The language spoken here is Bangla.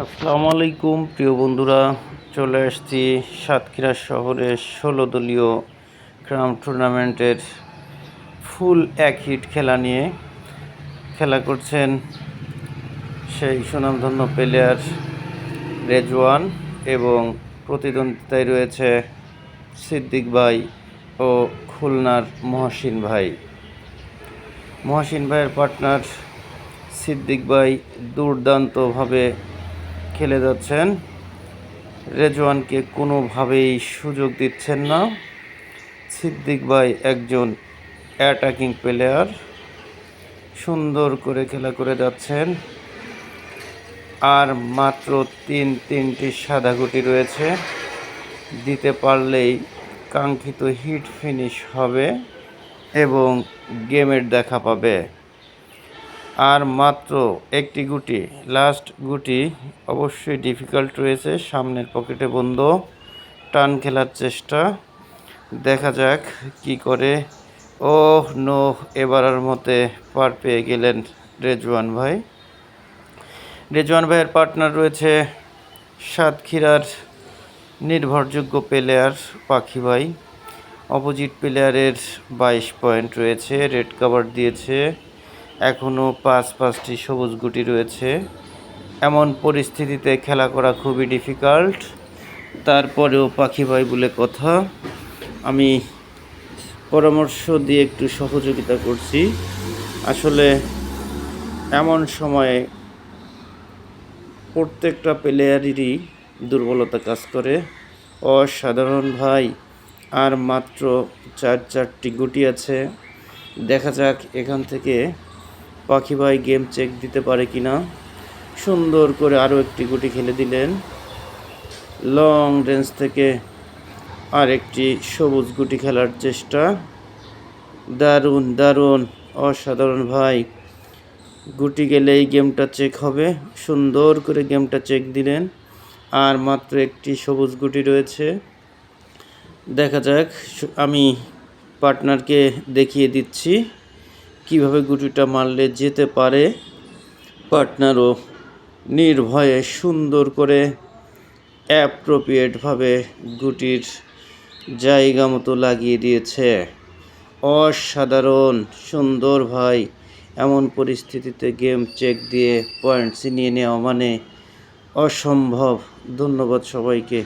আসসালামু আলাইকুম প্রিয় বন্ধুরা, চলে আসছি সাতক্ষীরা শহরে ১৬ দলীয় ক্রাম টুর্নামেন্টের ফুল এক হিট খেলা নিয়ে। খেলা করছেন সেই সুনামধন্য প্লেয়ার রেজওয়ান এবং প্রতিদ্বন্দ্বিতায় রয়েছে সিদ্দিক ভাই ও খুলনার মহসিন ভাই। মহসিন ভাইয়ের পার্টনার সিদ্দিক ভাই দুর্দান্তভাবে খেলে যাচ্ছেন, রেজওয়ানকে কোনোভাবেই সুযোগ দিচ্ছেন না। সিদ্দিক ভাই একজন অ্যাটাকিং প্লেয়ার, সুন্দর করে খেলা করে যাচ্ছেন। আর মাত্র তিনটি সাদা গুটি রয়েছে, দিতে পারলেই কাঙ্ক্ষিত হিট ফিনিশ হবে এবং গেমের দেখা পাবে। আর মাত্র একটি গুটি, লাস্ট গুটি অবশ্যই ডিফিকাল্ট রয়েছে, সামনের পকেটে বন্ধ, টান খেলার চেষ্টা, দেখা যাক কি করে। ও নো, এবারের মতে পার পেয়ে গেলেন রেজওয়ান ভাই। রেজওয়ান ভাইয়ের পার্টনার রয়েছে সাতক্ষীরার নির্ভরযোগ্য প্লেয়ার পাখি ভাই। অপোজিট প্লেয়ারের 22 পয়েন্ট রয়েছে, রেড কাভার দিয়েছে, এখনও পাঁচটি সবুজ গুটি রয়েছে। এমন পরিস্থিতিতে খেলা করা খুবই ডিফিকাল্ট, তারপরেও পাখি ভাই বলে কথা, আমি পরামর্শ দিয়ে একটু সহযোগিতা করছি। আসলে এমন সময়ে প্রত্যেকটা প্লেয়ারেরই দুর্বলতা কাজ করে। অসাধারণ ভাই, আর মাত্র চারটি গুটি আছে, দেখা যাক এখান থেকে পাখি ভাই গেম চেক দিতে পারে কিনা। সুন্দর করে আরও একটি গুটি খেলে দিলেন, লং রেঞ্জ থেকে আর একটি সবুজ গুটি খেলার চেষ্টা। দারুণ দারুণ, অসাধারণ ভাই, গুটি গেলেই গেমটা চেক হবে। সুন্দর করে গেমটা চেক দিলেন, আর মাত্র একটি সবুজ গুটি রয়েছে। দেখা যাক, আমি পার্টনারকে দেখিয়ে দিচ্ছি কিভাবে গুটিটা মারলে যেতে পারে। পার্টনারও নির্ভয়ে সুন্দর করে অ্যাপ্রোপ্রিয়েটভাবে গুটির জায়গা মতো লাগিয়ে দিয়েছে। অসাধারণ সুন্দর ভাই, এমন পরিস্থিতিতে গেম চেক দিয়ে পয়েন্ট ছিনিয়ে নেওয়া মানে অসম্ভব। ধন্যবাদ সবাইকে।